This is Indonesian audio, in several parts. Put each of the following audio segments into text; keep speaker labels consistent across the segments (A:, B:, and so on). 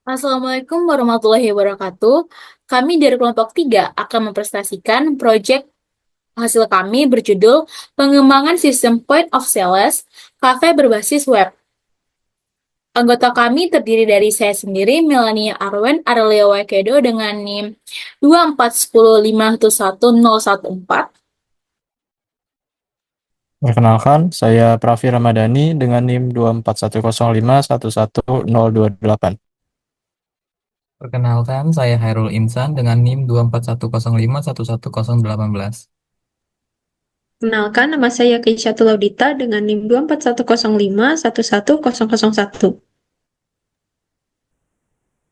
A: Assalamualaikum warahmatullahi wabarakatuh. Kami dari kelompok 3 akan mempresentasikan proyek hasil kami berjudul Pengembangan Sistem Point of Sales Cafe Berbasis Web. Anggota kami terdiri dari saya sendiri, Melania Arwen Arlea Wakedo dengan NIM 241051114.
B: Perkenalkan, saya Pravi Ramadhani dengan NIM 241051128.
C: Perkenalkan, saya Hairul Insan dengan NIM 241051118.
D: Kenalkan, nama saya Keisha Laudita dengan NIM 241051101.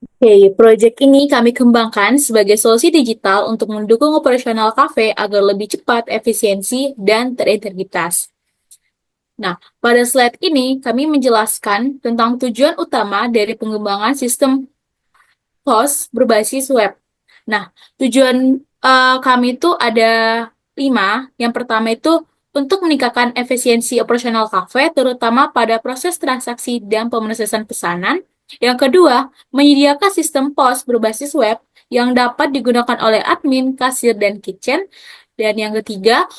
A: Oke, proyek ini kami kembangkan sebagai solusi digital untuk mendukung operasional kafe agar lebih cepat, efisiensi, dan terintegritas. Nah, pada slide ini kami menjelaskan tentang tujuan utama dari pengembangan sistem POS berbasis web. Nah, tujuan kami itu ada 5. Yang pertama itu untuk meningkatkan efisiensi operasional kafe, terutama pada proses transaksi dan pemrosesan pesanan. Yang kedua, menyediakan sistem POS berbasis web yang dapat digunakan oleh admin, kasir, dan kitchen. Dan yang ketiga,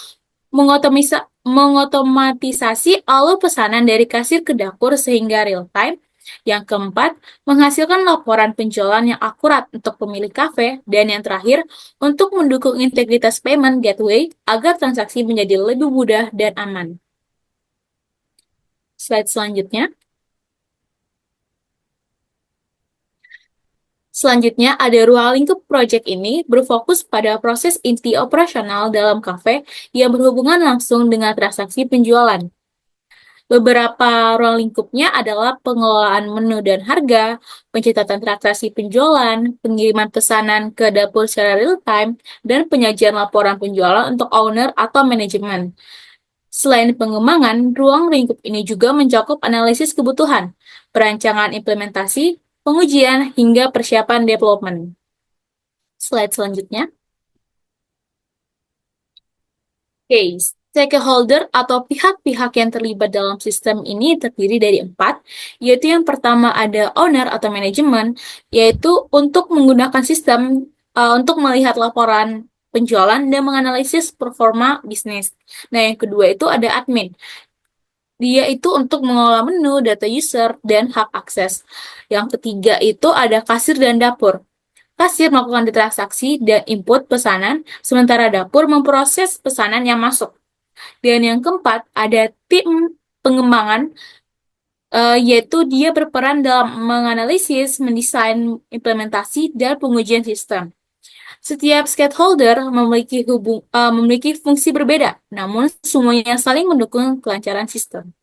A: mengotomatisasi alur pesanan dari kasir ke dapur sehingga real time. Yang keempat, menghasilkan laporan penjualan yang akurat untuk pemilik kafe. Dan yang terakhir, untuk mendukung integritas payment gateway agar transaksi menjadi lebih mudah dan aman. Slide selanjutnya. Selanjutnya, ada ruang lingkup project ini berfokus pada proses inti operasional dalam kafe yang berhubungan langsung dengan transaksi penjualan. Beberapa ruang lingkupnya adalah pengelolaan menu dan harga, pencatatan transaksi penjualan, pengiriman pesanan ke dapur secara real-time, dan penyajian laporan penjualan untuk owner atau manajemen. Selain pengembangan, ruang lingkup ini juga mencakup analisis kebutuhan, perancangan implementasi, pengujian, hingga persiapan development. Slide selanjutnya. Oke, stakeholder atau pihak-pihak yang terlibat dalam sistem ini terdiri dari 4, yaitu yang pertama ada owner atau manajemen, yaitu untuk menggunakan sistem untuk melihat laporan penjualan dan menganalisis performa bisnis. Nah, yang kedua itu ada admin. Dia itu untuk mengelola menu, data user, dan hak akses. Yang ketiga itu ada kasir dan dapur. Kasir melakukan transaksi dan input pesanan, sementara dapur memproses pesanan yang masuk. Dan yang keempat, ada tim pengembangan, yaitu dia berperan dalam menganalisis, mendesain, implementasi, dan pengujian sistem. Setiap stakeholder memiliki fungsi berbeda, namun semuanya saling mendukung kelancaran sistem.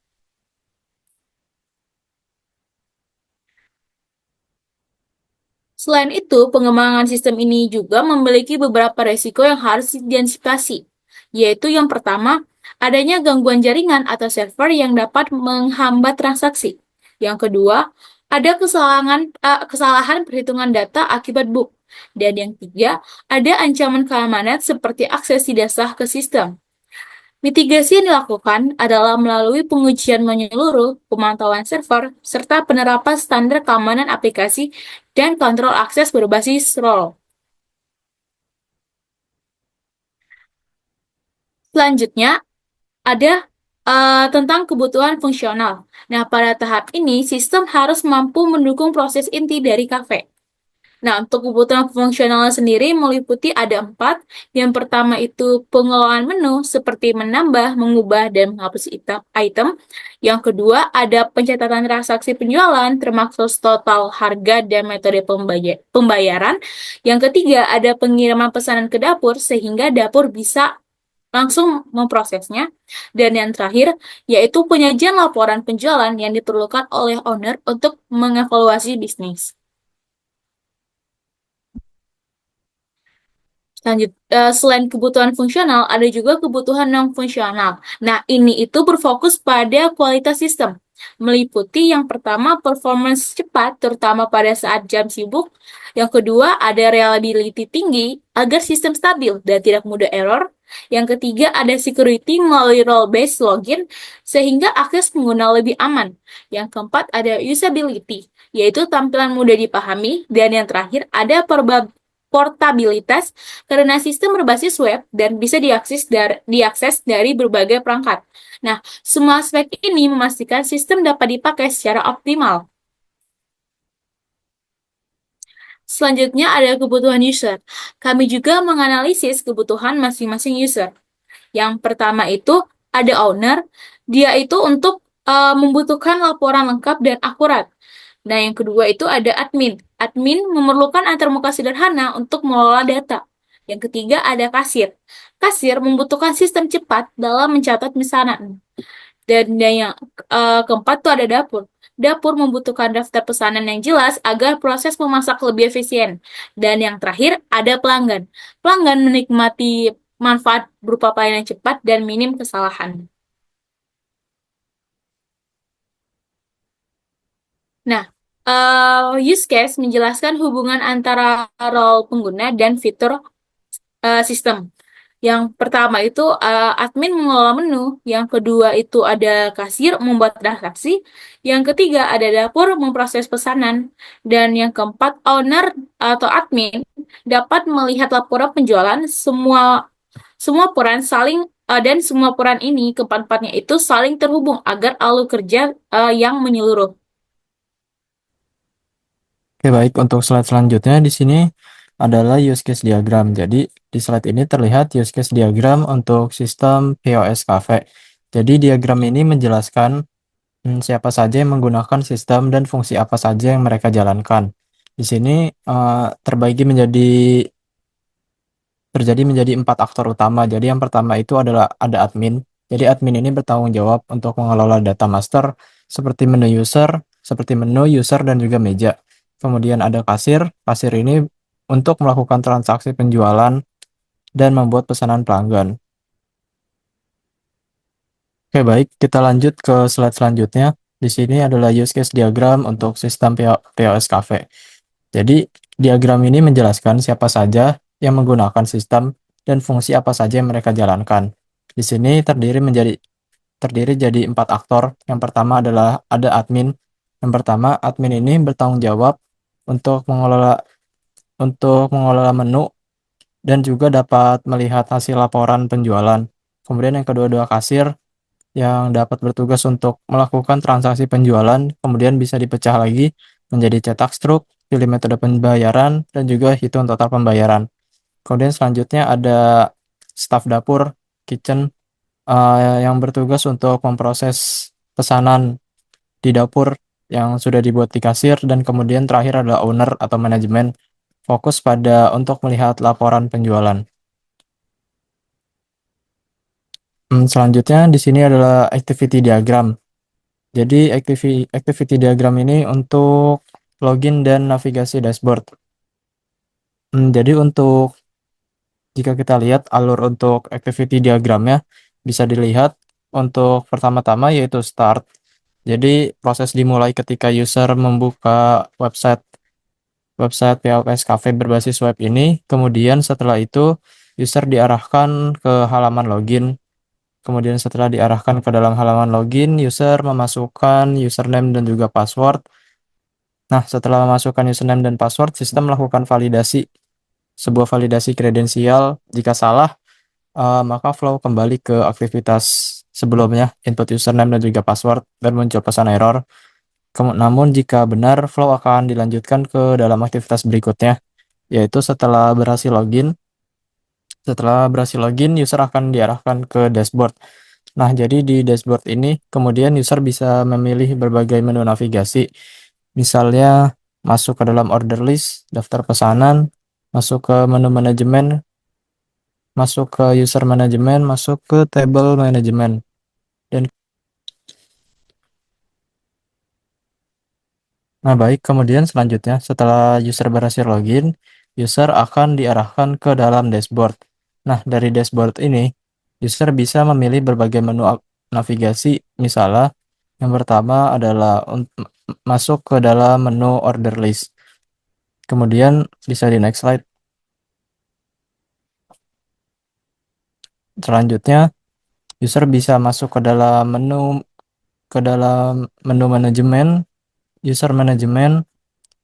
A: Selain itu, pengembangan sistem ini juga memiliki beberapa resiko yang harus diantisipasi, yaitu yang pertama, adanya gangguan jaringan atau server yang dapat menghambat transaksi. Yang kedua, ada kesalahan perhitungan data akibat bug. Dan yang ketiga, ada ancaman keamanan seperti akses tidak sah ke sistem. Mitigasi yang dilakukan adalah melalui pengujian menyeluruh, pemantauan server, serta penerapan standar keamanan aplikasi dan kontrol akses berbasis role. Selanjutnya, ada tentang kebutuhan fungsional. Nah, pada tahap ini, sistem harus mampu mendukung proses inti dari kafe. Nah, untuk kebutuhan fungsional sendiri meliputi ada 4. Yang pertama itu pengelolaan menu seperti menambah, mengubah, dan menghapus item. Yang kedua ada pencatatan transaksi penjualan termasuk total harga dan metode pembayaran. Yang ketiga ada pengiriman pesanan ke dapur sehingga dapur bisa langsung memprosesnya. Dan yang terakhir yaitu penyajian laporan penjualan yang diperlukan oleh owner untuk mengevaluasi bisnis. Selain kebutuhan fungsional, ada juga kebutuhan non-fungsional. Nah, ini itu berfokus pada kualitas sistem, meliputi yang pertama performance cepat, terutama pada saat jam sibuk. Yang kedua, ada reliability tinggi, agar sistem stabil dan tidak mudah error. Yang ketiga ada security melalui role-based login sehingga akses pengguna lebih aman. Yang keempat ada usability, yaitu tampilan mudah dipahami. Dan yang terakhir ada portabilitas karena sistem berbasis web dan bisa diakses dari berbagai perangkat. Nah, semua aspek ini memastikan sistem dapat dipakai secara optimal. Selanjutnya ada kebutuhan user. Kami juga menganalisis kebutuhan masing-masing user. Yang pertama itu ada owner, dia itu untuk membutuhkan laporan lengkap dan akurat. Nah, yang kedua itu ada admin. Admin memerlukan antarmuka sederhana untuk mengelola data. Yang ketiga ada kasir. Kasir membutuhkan sistem cepat dalam mencatat pesanan. Dan yang keempat tuh ada dapur. Dapur membutuhkan daftar pesanan yang jelas agar proses memasak lebih efisien. Dan yang terakhir ada pelanggan. Pelanggan menikmati manfaat berupa pelayanan cepat dan minim kesalahan. Nah, use case menjelaskan hubungan antara role pengguna dan fitur sistem. Yang pertama itu admin mengelola menu, yang kedua itu ada kasir membuat transaksi, yang ketiga ada dapur memproses pesanan, dan yang keempat owner atau admin dapat melihat laporan penjualan semua peran saling dan semua peran ini keempat-empatnya itu saling terhubung agar alur kerja yang menyeluruh.
B: Oke, baik. Untuk slide selanjutnya di sini adalah use case diagram. Jadi di slide ini terlihat use case diagram untuk sistem POS Cafe. Jadi diagram ini menjelaskan siapa saja yang menggunakan sistem dan fungsi apa saja yang mereka jalankan. Di sini terjadi menjadi 4 aktor utama. Jadi yang pertama itu adalah ada admin. Jadi admin ini bertanggung jawab untuk mengelola data master seperti menu user dan juga meja. Kemudian ada kasir. Kasir ini untuk melakukan transaksi penjualan dan membuat pesanan pelanggan. Oke, baik, kita lanjut ke slide selanjutnya. Di sini adalah use case diagram untuk sistem POS Cafe. Jadi, diagram ini menjelaskan siapa saja yang menggunakan sistem dan fungsi apa saja yang mereka jalankan. Di sini terdiri jadi 4 aktor. Yang pertama adalah ada admin. Yang pertama, admin ini bertanggung jawab untuk mengelola menu dan juga dapat melihat hasil laporan penjualan. Kemudian yang kedua adalah kasir yang dapat bertugas untuk melakukan transaksi penjualan, kemudian bisa dipecah lagi menjadi cetak struk, pilih metode pembayaran, dan juga hitung total pembayaran. Kemudian selanjutnya ada staf dapur, kitchen, yang bertugas untuk memproses pesanan di dapur yang sudah dibuat di kasir, dan kemudian terakhir adalah owner atau manajemen, fokus pada untuk melihat laporan penjualan. Selanjutnya di sini adalah activity diagram. Jadi activity diagram ini untuk login dan navigasi dashboard. Jadi untuk jika kita lihat alur untuk activity diagramnya bisa dilihat untuk pertama-tama yaitu start. Jadi proses dimulai ketika user membuka website POS Cafe berbasis web ini. Kemudian setelah itu user diarahkan ke halaman login. Kemudian setelah diarahkan ke dalam halaman login, user memasukkan username dan juga password. Nah, setelah memasukkan username dan password, sistem melakukan validasi, sebuah validasi kredensial. Jika salah, maka flow kembali ke aktivitas sebelumnya, input username dan juga password, dan muncul pesan error. Namun jika benar, flow akan dilanjutkan ke dalam aktivitas berikutnya, yaitu setelah berhasil login. Setelah berhasil login, user akan diarahkan ke dashboard. Nah, jadi di dashboard ini kemudian user bisa memilih berbagai menu navigasi. Misalnya masuk ke dalam order list, daftar pesanan, masuk ke menu manajemen, masuk ke user manajemen, masuk ke table manajemen. Dan nah, baik, kemudian selanjutnya setelah user berhasil login, user akan diarahkan ke dalam dashboard. Nah, dari dashboard ini user bisa memilih berbagai menu navigasi. Misalnya yang pertama adalah masuk ke dalam menu order list. Kemudian bisa di next slide. Selanjutnya, user bisa masuk ke dalam menu manajemen, user manajemen,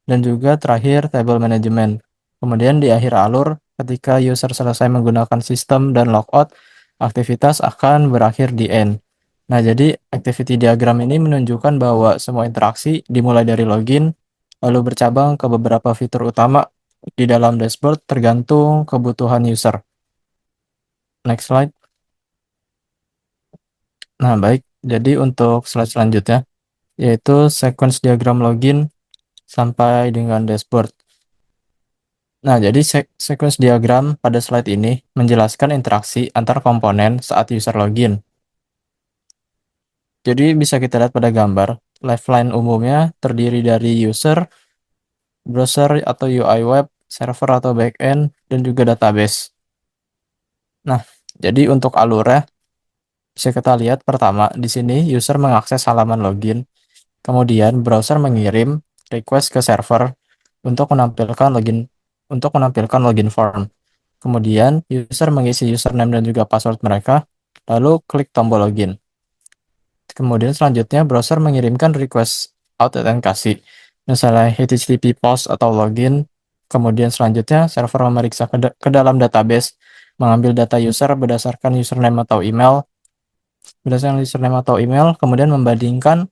B: dan juga terakhir table manajemen. Kemudian di akhir alur, ketika user selesai menggunakan sistem dan logout, aktivitas akan berakhir di end. Nah, jadi activity diagram ini menunjukkan bahwa semua interaksi dimulai dari login, lalu bercabang ke beberapa fitur utama di dalam dashboard tergantung kebutuhan user. Next slide. Nah, baik. Jadi untuk slide selanjutnya, yaitu sequence diagram login sampai dengan dashboard. Nah, jadi sequence diagram pada slide ini menjelaskan interaksi antar komponen saat user login. Jadi bisa kita lihat pada gambar, lifeline umumnya terdiri dari user, browser atau UI web, server atau backend, dan juga database. Nah, jadi untuk alurnya, bisa kita lihat pertama, di sini user mengakses halaman login, kemudian browser mengirim request ke server untuk menampilkan login form. Kemudian user mengisi username dan juga password mereka, lalu klik tombol login. Kemudian selanjutnya browser mengirimkan request autentikasi, misalnya HTTP post atau login. Kemudian selanjutnya server memeriksa ke dalam database, mengambil data user berdasarkan username atau email, kemudian membandingkan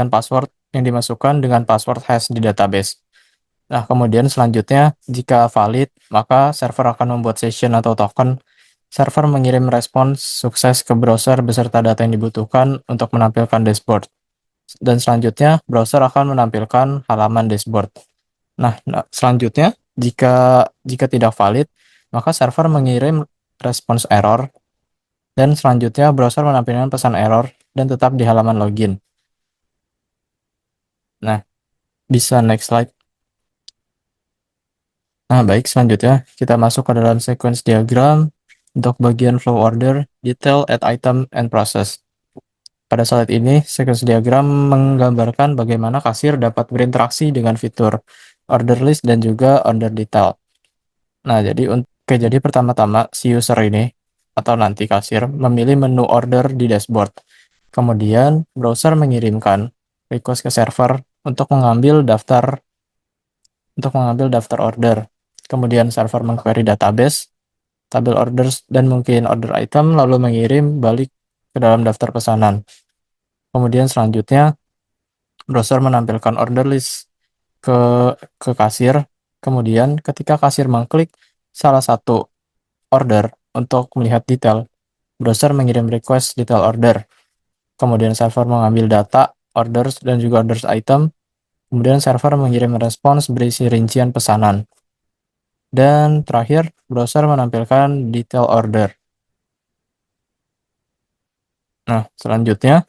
B: password yang dimasukkan dengan password hash di database. Nah, kemudian selanjutnya, jika valid, maka server akan membuat session atau token. Server mengirim respons sukses ke browser beserta data yang dibutuhkan untuk menampilkan dashboard. Dan selanjutnya, browser akan menampilkan halaman dashboard. Nah, selanjutnya, jika tidak valid, maka server mengirim respons error. Dan selanjutnya, browser menampilkan pesan error dan tetap di halaman login. Nah, bisa next slide. Nah, baik, selanjutnya kita masuk ke dalam sequence diagram untuk bagian flow order, detail, add item, and process. Pada slide ini, sequence diagram menggambarkan bagaimana kasir dapat berinteraksi dengan fitur order list dan juga order detail. Nah, jadi pertama-tama si user ini atau nanti kasir memilih menu order di dashboard. Kemudian browser mengirimkan request ke server untuk mengambil daftar order. Kemudian server mengquery database, tabel orders, dan mungkin order item, lalu mengirim balik ke dalam daftar pesanan. Kemudian selanjutnya, browser menampilkan order list ke kasir. Kemudian ketika kasir mengklik salah satu order untuk melihat detail, browser mengirim request detail order. Kemudian server mengambil data, orders, dan juga orders item. Kemudian server mengirim respons berisi rincian pesanan. Dan terakhir, browser menampilkan detail order. Nah, selanjutnya,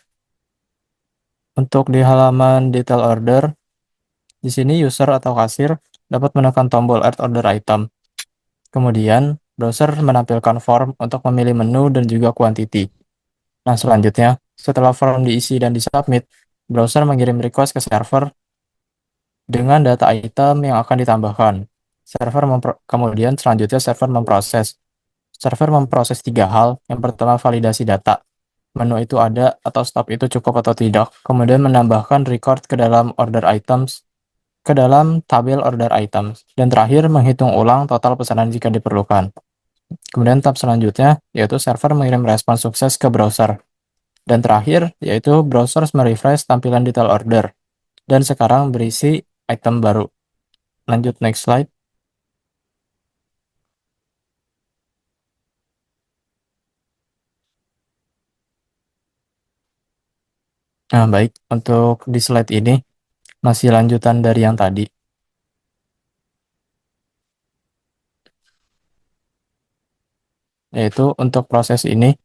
B: untuk di halaman detail order, di sini user atau kasir dapat menekan tombol add order item. Kemudian, browser menampilkan form untuk memilih menu dan juga quantity. Nah, selanjutnya, setelah form diisi dan disubmit, browser mengirim request ke server dengan data item yang akan ditambahkan. Kemudian selanjutnya server memproses. Server memproses 3 hal. Yang pertama, validasi data. Menu itu ada atau stop itu cukup atau tidak. Kemudian menambahkan record ke dalam tabel order items. Dan terakhir, menghitung ulang total pesanan jika diperlukan. Kemudian tahap selanjutnya, yaitu server mengirim respons sukses ke browser. Dan terakhir, yaitu browser merefresh tampilan detail order. Dan sekarang berisi item baru. Lanjut next slide. Nah, baik. Untuk di slide ini, masih lanjutan dari yang tadi. Yaitu untuk proses ini,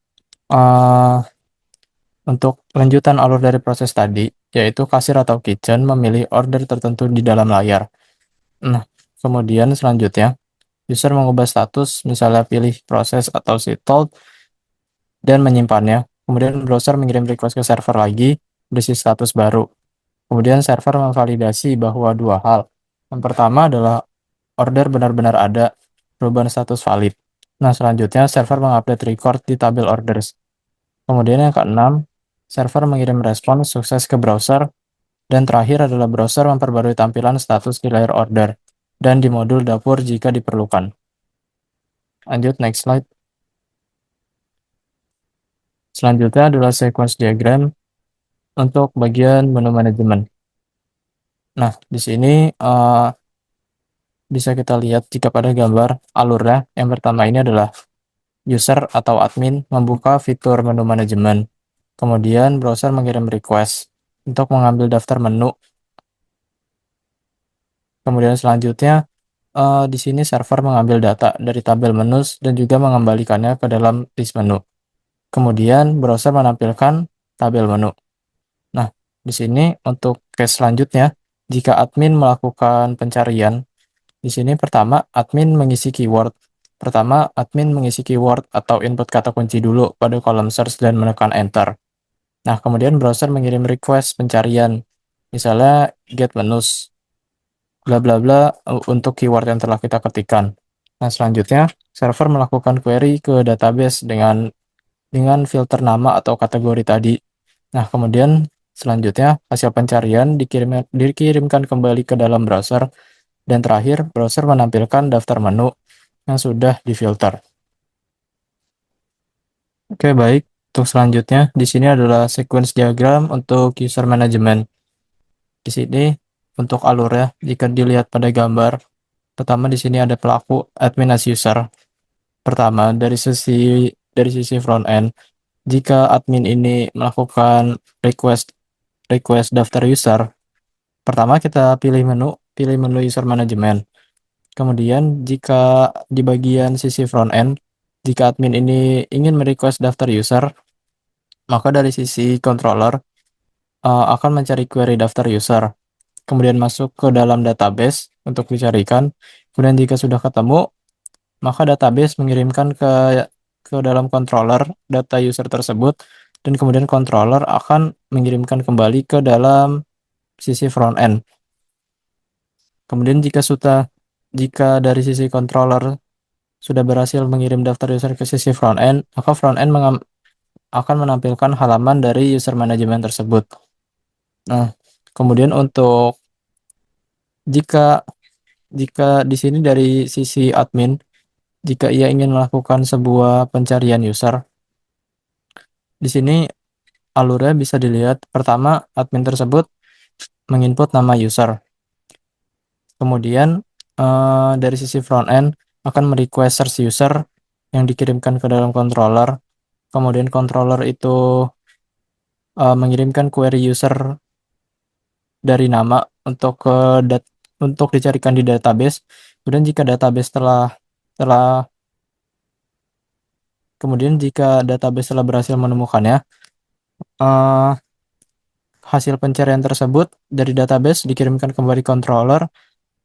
B: untuk lanjutan alur dari proses tadi, yaitu kasir atau kitchen memilih order tertentu di dalam layar. Nah, kemudian selanjutnya, user mengubah status, misalnya pilih proses atau settled, dan menyimpannya. Kemudian browser mengirim request ke server lagi, berisi status baru. Kemudian server memvalidasi bahwa 2 hal. Yang pertama adalah order benar-benar ada, perubahan status valid. Nah, selanjutnya server mengupdate record di tabel orders. Kemudian yang keenam, server mengirim respon sukses ke browser. Dan terakhir adalah browser memperbarui tampilan status di layar order dan di modul dapur jika diperlukan. Lanjut, next slide. Selanjutnya adalah sequence diagram untuk bagian menu manajemen. Nah, di sini bisa kita lihat jika pada gambar alurnya, yang pertama ini adalah user atau admin membuka fitur menu manajemen. Kemudian browser mengirim request untuk mengambil daftar menu. Kemudian selanjutnya di sini server mengambil data dari tabel menus dan juga mengembalikannya ke dalam list menu. Kemudian browser menampilkan tabel menu. Nah, di sini untuk case selanjutnya, jika admin melakukan pencarian, di sini pertama admin mengisi keyword. Pertama, admin mengisi keyword atau input kata kunci dulu pada kolom search dan menekan enter. Nah, kemudian browser mengirim request pencarian, misalnya get menus, bla bla bla untuk keyword yang telah kita ketikkan. Nah, selanjutnya server melakukan query ke database dengan filter nama atau kategori tadi. Nah, kemudian selanjutnya hasil pencarian dikirimkan kembali ke dalam browser dan terakhir browser menampilkan daftar menu yang sudah difilter. Oke, baik. Untuk selanjutnya di sini adalah sequence diagram untuk user management. Di sini untuk alurnya jika dilihat pada gambar, pertama di sini ada pelaku admin as user. Pertama dari sisi front end, jika admin ini melakukan request daftar user, pertama kita pilih menu user management. Kemudian jika di bagian sisi front end, jika admin ini ingin merequest daftar user, maka dari sisi controller akan mencari query daftar user. Kemudian masuk ke dalam database untuk dicarikan. Kemudian jika sudah ketemu, maka database mengirimkan ke dalam controller data user tersebut dan kemudian controller akan mengirimkan kembali ke dalam sisi front end. Kemudian jika dari sisi controller sudah berhasil mengirim daftar user ke sisi front end, maka front end akan menampilkan halaman dari user management tersebut. Nah, kemudian untuk jika jika di sini dari sisi admin, jika ia ingin melakukan sebuah pencarian user, di sini alurnya bisa dilihat. Pertama, admin tersebut menginput nama user. Kemudian dari sisi front end akan merequest search user yang dikirimkan ke dalam controller. Kemudian controller itu mengirimkan query user dari nama untuk dicarikan di database. Kemudian jika database telah kemudian jika database telah berhasil menemukannya, eh, hasil pencarian tersebut dari database dikirimkan kembali controller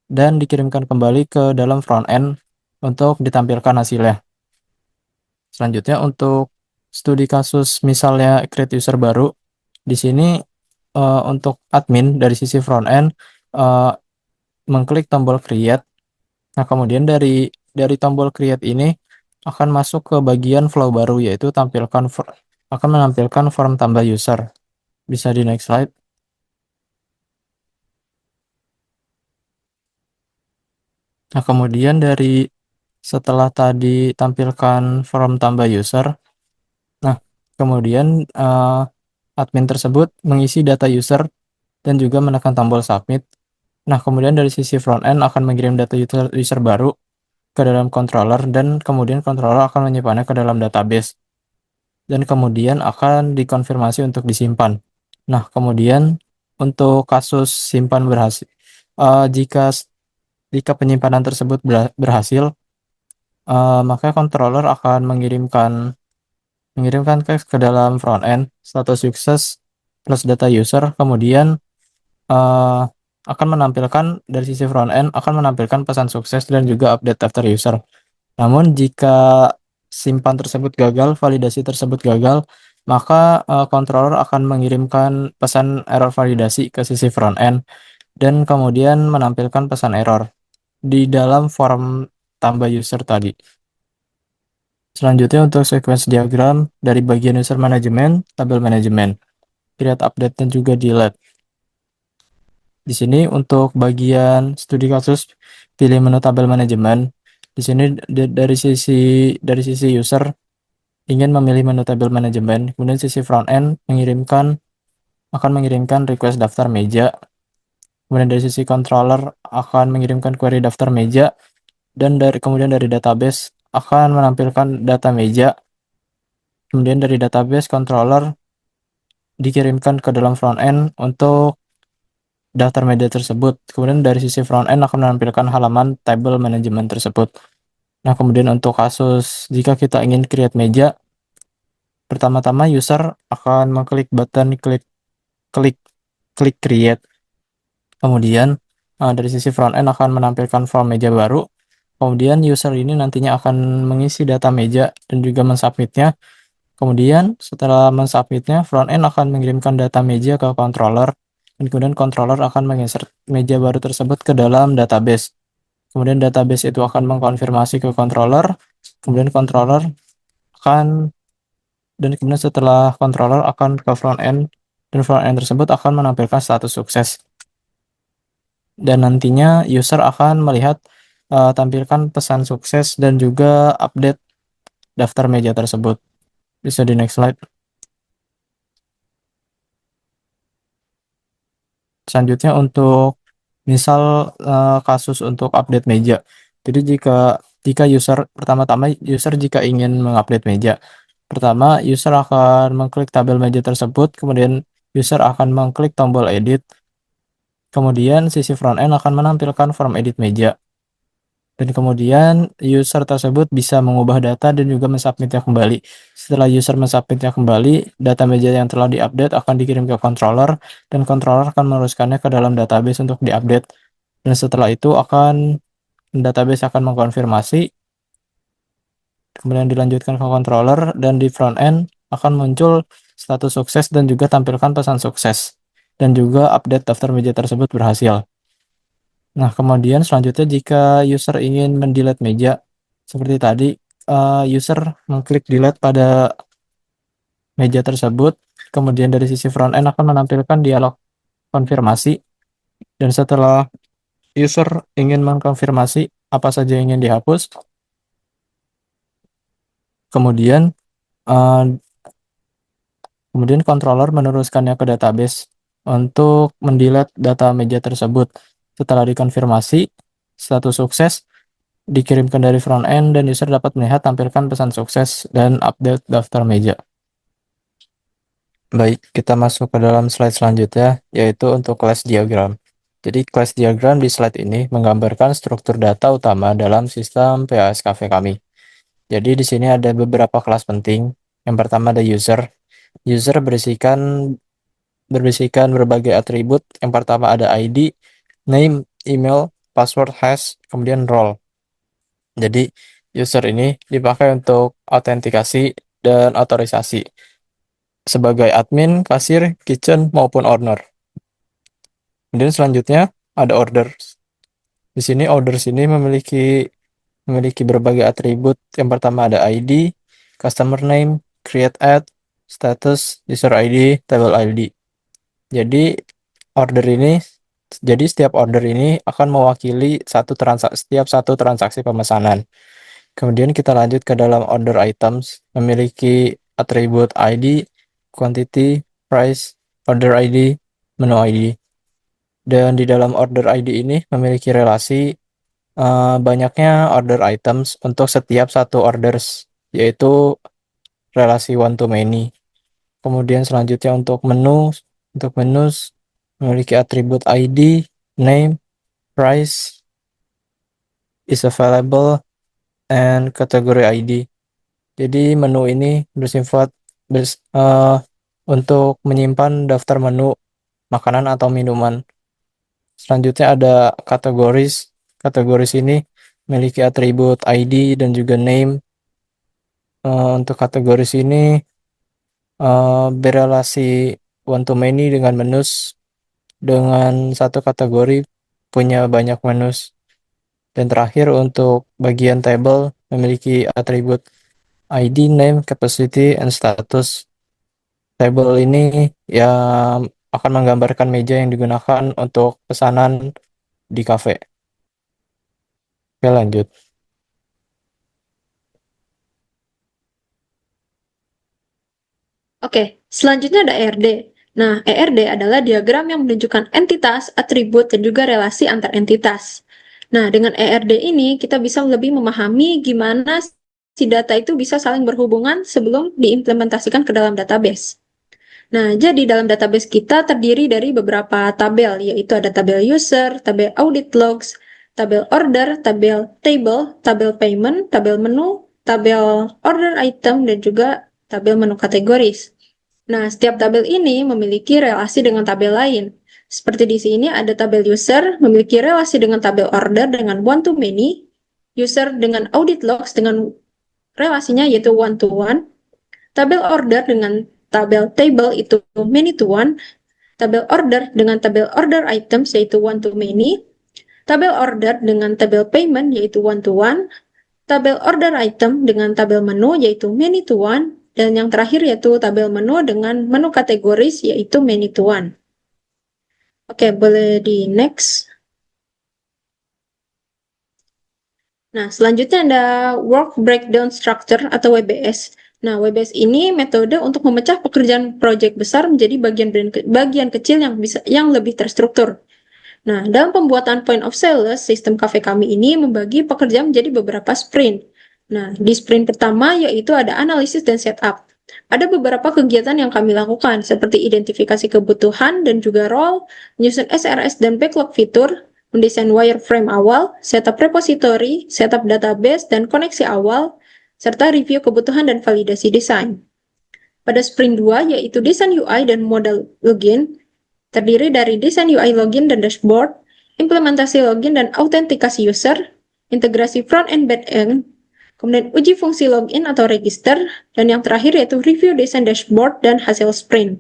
B: dan dikirimkan kembali ke dalam front end untuk ditampilkan hasilnya. Selanjutnya untuk studi kasus misalnya create user baru, di sini untuk admin dari sisi front end mengklik tombol create. Nah, kemudian dari tombol create ini akan masuk ke bagian flow baru, yaitu akan menampilkan form tambah user. Bisa di next slide. Nah, kemudian setelah tadi tampilkan form tambah user, nah, kemudian admin tersebut mengisi data user dan juga menekan tombol submit. Nah, kemudian dari sisi front end akan mengirim data user baru ke dalam controller dan kemudian controller akan menyimpannya ke dalam database dan kemudian akan dikonfirmasi untuk disimpan. Nah, kemudian untuk kasus simpan berhasil, jika penyimpanan tersebut berhasil, maka controller akan mengirimkan ke dalam front end status sukses plus data user, kemudian akan menampilkan dari sisi front end akan menampilkan pesan sukses dan juga update daftar user. Namun jika simpan tersebut gagal, validasi tersebut gagal, maka controller akan mengirimkan pesan error validasi ke sisi front end dan kemudian menampilkan pesan error di dalam form tambah user tadi. Selanjutnya untuk sequence diagram dari bagian user management, tabel manajemen, create, update, dan juga delete. Di sini untuk bagian studi kasus pilih menu tabel manajemen. Di sini dari sisi user ingin memilih menu tabel manajemen, kemudian sisi front end akan mengirimkan request daftar meja. Kemudian dari sisi controller akan mengirimkan query daftar meja, dan kemudian dari database akan menampilkan data meja. Kemudian dari database controller dikirimkan ke dalam front end untuk daftar meja tersebut. Kemudian dari sisi front end akan menampilkan halaman table manajemen tersebut. Nah, kemudian untuk kasus jika kita ingin create meja, pertama-tama user akan mengklik button klik klik klik create. Kemudian dari sisi front end akan menampilkan form meja baru. Kemudian user ini nantinya akan mengisi data meja dan juga mensubmitnya. Kemudian setelah mensubmitnya, front end akan mengirimkan data meja ke controller, dan kemudian controller akan menginsert meja baru tersebut ke dalam database. Kemudian database itu akan mengkonfirmasi ke controller, kemudian controller akan dan kemudian setelah controller akan ke front end, dan front end tersebut akan menampilkan status sukses. Dan nantinya user akan melihat tampilkan pesan sukses dan juga update daftar meja tersebut. Bisa di next slide. Selanjutnya untuk misal kasus untuk update meja. Jadi jika pertama-tama user jika ingin mengupdate meja, pertama user akan mengklik tabel meja tersebut, kemudian user akan mengklik tombol edit, kemudian sisi front end akan menampilkan form edit meja. Dan kemudian user tersebut bisa mengubah data dan juga mensubmitnya kembali. Setelah user mensubmitnya kembali, data meja yang telah diupdate akan dikirim ke controller, dan controller akan meneruskannya ke dalam database untuk diupdate. Dan setelah itu database akan mengkonfirmasi, kemudian dilanjutkan ke controller, dan di front end akan muncul status sukses dan juga tampilkan pesan sukses. Dan juga update daftar meja tersebut berhasil. Nah, kemudian selanjutnya jika user ingin mendelete meja, seperti tadi, user mengklik delete pada meja tersebut, kemudian dari sisi front end akan menampilkan dialog konfirmasi, dan setelah user ingin mengkonfirmasi apa saja yang ingin dihapus, kemudian uh, kemudian controller meneruskannya ke database untuk mendelete data meja tersebut. Setelah dikonfirmasi, status sukses dikirimkan dari front end, dan user dapat melihat tampilkan pesan sukses dan update daftar meja. Baik, kita masuk ke dalam slide selanjutnya, yaitu untuk class diagram. Jadi class diagram di slide ini menggambarkan struktur data utama dalam sistem PASKV kami. Jadi di sini ada beberapa kelas penting. Yang pertama ada user. User berisikan berbagai atribut. Yang pertama ada ID, name, email, password, hash, kemudian role. Jadi user ini dipakai untuk autentikasi dan otorisasi sebagai admin, kasir, kitchen, maupun owner. Kemudian selanjutnya ada orders. Di sini orders ini memiliki berbagai atribut. Yang pertama ada ID, customer name, create ad, status, user ID, table ID. Jadi setiap order ini akan mewakili setiap satu transaksi pemesanan. Kemudian kita lanjut ke dalam order items, memiliki atribut ID, quantity, price, order ID, menu ID. Dan di dalam order ID ini memiliki relasi banyaknya order items untuk setiap satu orders, yaitu relasi one to many. Kemudian selanjutnya untuk menus memiliki atribut ID, name, price, is available, and category ID. Jadi menu ini bersifat untuk menyimpan daftar menu makanan atau minuman. Selanjutnya ada kategoris. Kategoris ini memiliki atribut ID dan juga name. Untuk kategoris ini berelasi one to many dengan menus, dengan satu kategori punya banyak menus. Dan terakhir untuk bagian table memiliki atribut ID, name, capacity, and status. Table ini yang akan menggambarkan meja yang digunakan untuk pesanan di kafe. Oke, lanjut.
D: Oke, selanjutnya ada ERD. Nah, ERD adalah diagram yang menunjukkan entitas, atribut, dan juga relasi antar entitas. Nah, dengan ERD ini kita bisa lebih memahami gimana si data itu bisa saling berhubungan sebelum diimplementasikan ke dalam database. Nah, jadi dalam database kita terdiri dari beberapa tabel, yaitu ada tabel user, tabel audit logs, tabel order, tabel table, tabel payment, tabel menu, tabel order item, dan juga tabel menu kategoris. Nah, setiap tabel ini memiliki relasi dengan tabel lain. Seperti di sini ada tabel user memiliki relasi dengan tabel order dengan one to many, user dengan audit logs dengan relasinya yaitu one to one, tabel order dengan tabel table itu many to one, tabel order dengan tabel order items yaitu one to many, tabel order dengan tabel payment yaitu one to one, tabel order item dengan tabel menu yaitu many to one, dan yang terakhir yaitu tabel menu dengan menu kategoris yaitu many to one. Oke, boleh di next. Nah, selanjutnya ada Work Breakdown Structure atau WBS. Nah, WBS ini metode untuk memecah pekerjaan proyek besar menjadi bagian kecil yang lebih terstruktur. Nah, dalam pembuatan point of sales, sistem kafe kami ini membagi pekerjaan menjadi beberapa sprint. Nah, di sprint pertama yaitu ada analisis dan setup. Ada beberapa kegiatan yang kami lakukan, seperti identifikasi kebutuhan dan juga role, menyusun SRS dan backlog fitur, mendesain wireframe awal, setup repository, setup database dan koneksi awal, serta review kebutuhan dan validasi desain. Pada sprint 2, yaitu desain UI dan modal login, terdiri dari desain UI login dan dashboard, implementasi login dan autentikasi user, integrasi front and back end, kemudian uji fungsi login atau register, dan yang terakhir yaitu review desain dashboard dan hasil sprint.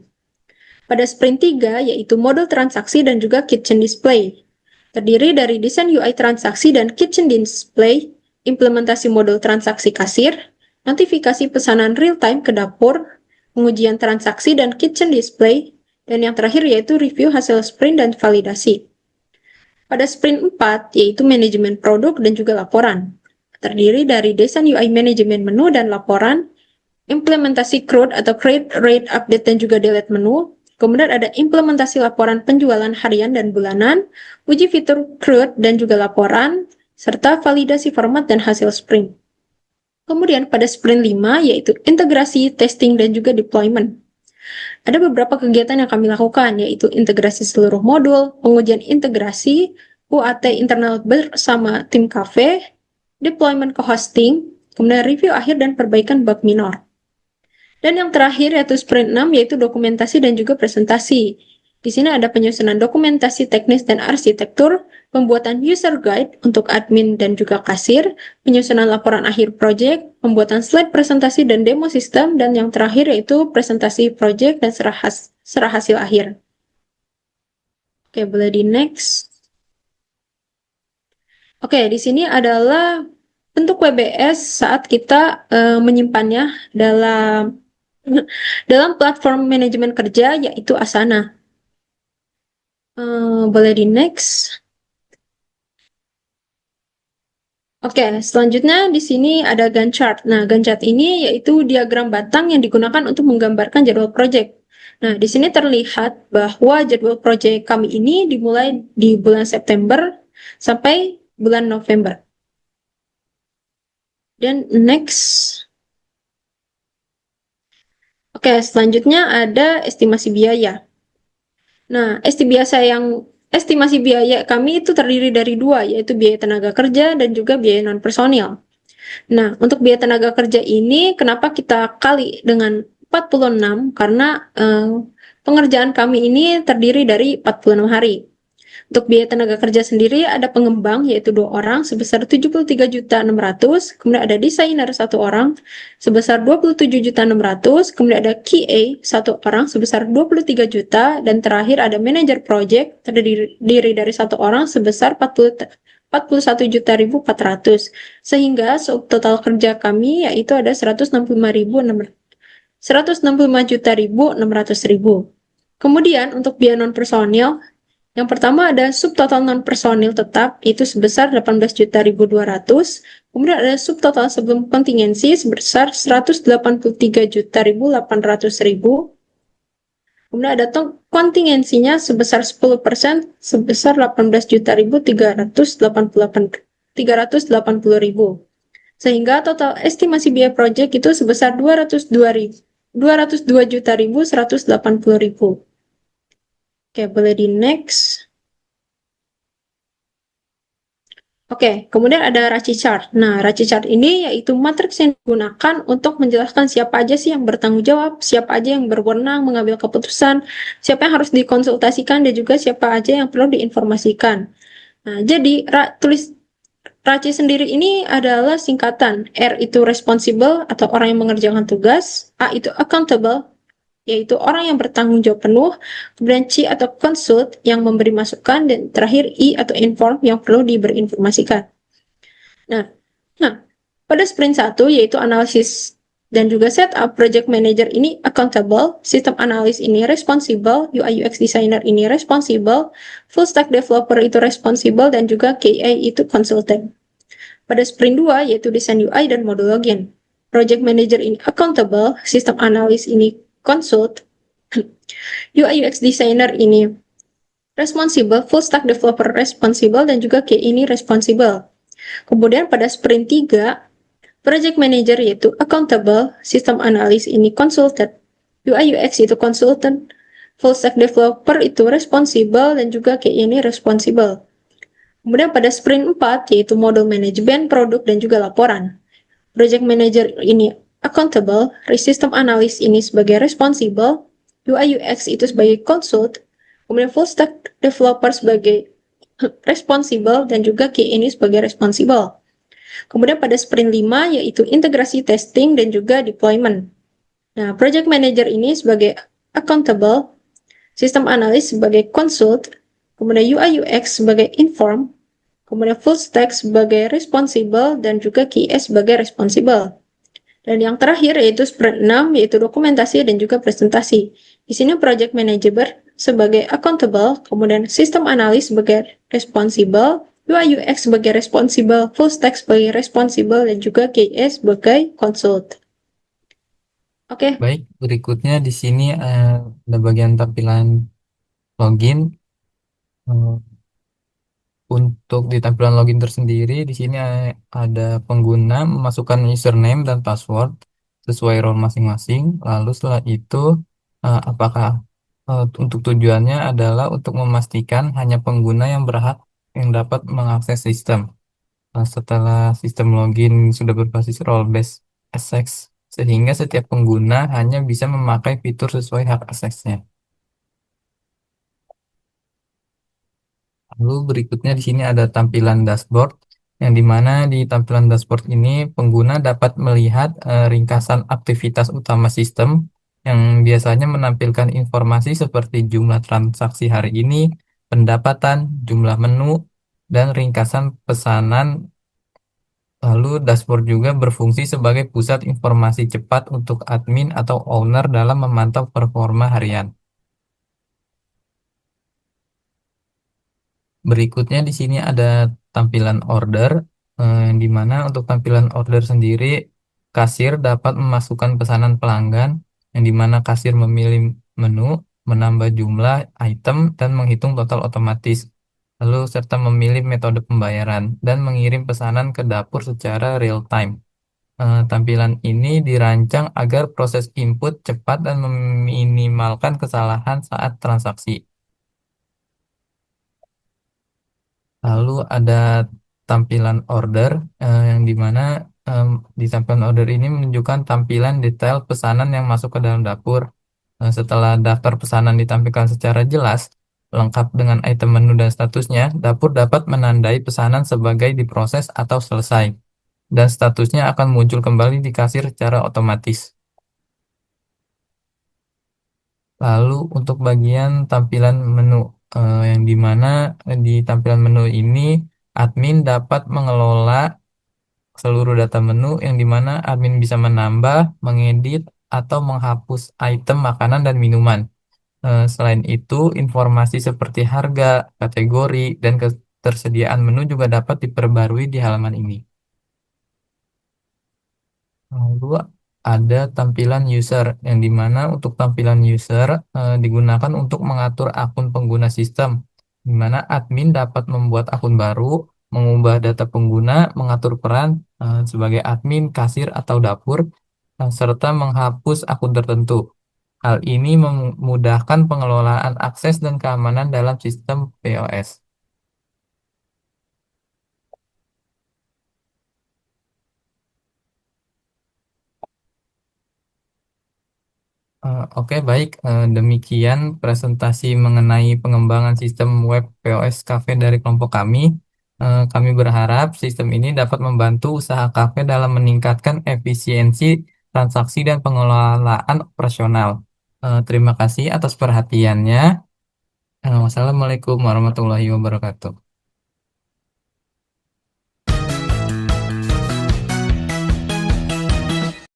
D: Pada sprint 3 yaitu model transaksi dan juga kitchen display. Terdiri dari desain UI transaksi dan kitchen display, implementasi model transaksi kasir, notifikasi pesanan real-time ke dapur, pengujian transaksi dan kitchen display, dan yang terakhir yaitu review hasil sprint dan validasi. Pada sprint 4 yaitu manajemen produk dan juga laporan. Terdiri dari desain UI manajemen menu dan laporan, implementasi CRUD atau Create, Rate, Update, dan juga Delete menu, kemudian ada implementasi laporan penjualan harian dan bulanan, uji fitur CRUD dan juga laporan, serta validasi format dan hasil sprint. Kemudian pada sprint 5 yaitu integrasi, testing, dan juga deployment. Ada beberapa kegiatan yang kami lakukan, yaitu integrasi seluruh modul, pengujian integrasi, UAT internal bersama tim cafe, deployment ke hosting, kemudian review akhir dan perbaikan bug minor. Dan yang terakhir yaitu sprint 6 yaitu dokumentasi dan juga presentasi. Di sini ada penyusunan dokumentasi teknis dan arsitektur, pembuatan user guide untuk admin dan juga kasir, penyusunan laporan akhir project, pembuatan slide presentasi dan demo sistem, dan yang terakhir yaitu presentasi project dan serah hasil akhir. Oke, boleh di next. Oke, di sini adalah bentuk WBS saat kita menyimpannya dalam platform manajemen kerja yaitu Asana. Boleh di next. Oke, selanjutnya di sini ada Gantt chart. Nah, Gantt chart ini yaitu diagram batang yang digunakan untuk menggambarkan jadwal proyek. Nah, di sini terlihat bahwa jadwal proyek kami ini dimulai di bulan September sampai bulan November. Dan next. Oke, selanjutnya ada estimasi biaya. Nah, estimasi biaya kami itu terdiri dari dua, yaitu biaya tenaga kerja dan juga biaya non-personil. Nah, untuk biaya tenaga kerja ini, kenapa kita kali dengan 46? Karena pengerjaan kami ini terdiri dari 46 hari. Untuk biaya tenaga kerja sendiri ada pengembang yaitu 2 orang sebesar 73.600.000, kemudian ada desainer 1 orang sebesar 27.600.000, kemudian ada QA 1 orang sebesar 23 juta, dan terakhir ada manajer project terdiri dari 1 orang sebesar 41.400.000, sehingga total kerja kami yaitu ada 165.600.000. Kemudian untuk biaya non personil, yang pertama ada subtotal non personil tetap itu sebesar 18.200.000. Kemudian ada subtotal sebelum kontingensi sebesar 183.800.000. Kemudian ada kontingensinya sebesar 10% sebesar 18.380.000. Sehingga total estimasi biaya proyek itu sebesar 202.180.000. Oke, boleh di next. Oke, kemudian ada Raci chart. Nah, Raci chart ini yaitu matriks yang digunakan untuk menjelaskan siapa aja sih yang bertanggung jawab, siapa aja yang berwenang mengambil keputusan, siapa yang harus dikonsultasikan, dan juga siapa aja yang perlu diinformasikan. Nah, jadi tulis Raci sendiri ini adalah singkatan. R itu responsible atau orang yang mengerjakan tugas, A itu accountable yaitu orang yang bertanggung jawab penuh, kemudian C atau consult yang memberi masukan, dan terakhir I atau inform yang perlu diberinformasikan. Nah, pada sprint 1 yaitu analisis dan juga setup, project manager ini accountable, sistem analis ini responsible, UI UX designer ini responsible, full stack developer itu responsible, dan juga QA itu consultant. Pada sprint 2 yaitu desain UI dan modul login. Project manager ini accountable, sistem analis ini consult, UI UX designer ini responsible, full stack developer responsible, dan juga QA ini responsible. Kemudian pada sprint 3, project manager yaitu accountable, sistem analis ini consultant, UI UX itu consultant, full stack developer itu responsible, dan juga QA ini responsible. Kemudian pada sprint 4 yaitu model manajemen, produk, dan juga laporan. Project manager ini accountable, sistem analis ini sebagai responsible, UI UX itu sebagai consult, kemudian full stack developer sebagai responsible, dan juga QA ini sebagai responsible. Kemudian pada sprint 5 yaitu integrasi testing dan juga deployment. Nah, project manager ini sebagai accountable, sistem analis sebagai consult, kemudian UI UX sebagai inform, kemudian full stack sebagai responsible, dan juga QA sebagai responsible. Dan yang terakhir yaitu sprint 6 yaitu dokumentasi dan juga presentasi. Di sini project manager sebagai accountable, kemudian sistem analis sebagai responsible, UI UX sebagai responsible, full stack sebagai responsible, dan juga QA sebagai consult. Oke.
C: Baik, berikutnya di sini ada bagian tampilan login. Untuk di tampilan login tersendiri, di sini ada pengguna memasukkan username dan password sesuai role masing-masing. Lalu setelah itu, apakah untuk tujuannya adalah untuk memastikan hanya pengguna yang berhak yang dapat mengakses sistem. Setelah sistem login sudah berbasis role-based access, sehingga setiap pengguna hanya bisa memakai fitur sesuai hak aksesnya. Lalu berikutnya di sini ada tampilan dashboard, yang dimana di tampilan dashboard ini pengguna dapat melihat ringkasan aktivitas utama sistem yang biasanya menampilkan informasi seperti jumlah transaksi hari ini, pendapatan, jumlah menu, dan ringkasan pesanan. Lalu dashboard juga berfungsi sebagai pusat informasi cepat untuk admin atau owner dalam memantau performa harian. Berikutnya di sini ada tampilan order, di mana untuk tampilan order sendiri, kasir dapat memasukkan pesanan pelanggan, yang di mana kasir memilih menu, menambah jumlah item, dan menghitung total otomatis. Lalu serta memilih metode pembayaran, dan mengirim pesanan ke dapur secara real time. Tampilan ini dirancang agar proses input cepat dan meminimalkan kesalahan saat transaksi. Lalu ada tampilan order, yang dimana di tampilan order ini menunjukkan tampilan detail pesanan yang masuk ke dalam dapur. Setelah daftar pesanan ditampilkan secara jelas, lengkap dengan item menu dan statusnya, dapur dapat menandai pesanan sebagai diproses atau selesai, dan statusnya akan muncul kembali di kasir secara otomatis. Lalu untuk bagian tampilan menu, yang dimana di tampilan menu ini admin dapat mengelola seluruh data menu yang dimana admin bisa menambah, mengedit, atau menghapus item makanan dan minuman. Selain itu, informasi seperti harga, kategori, dan ketersediaan menu juga dapat diperbarui di halaman ini. Lalu ada tampilan user, yang dimana untuk tampilan user digunakan untuk mengatur akun pengguna sistem, di mana admin dapat membuat akun baru, mengubah data pengguna, mengatur peran sebagai admin, kasir, atau dapur, serta menghapus akun tertentu. Hal ini memudahkan pengelolaan akses dan keamanan dalam sistem POS. Oke, baik. Demikian presentasi mengenai pengembangan sistem web POS Cafe dari kelompok kami. Kami berharap sistem ini dapat membantu usaha kafe dalam meningkatkan efisiensi transaksi dan pengelolaan operasional. Terima kasih atas perhatiannya. Wassalamualaikum warahmatullahi wabarakatuh.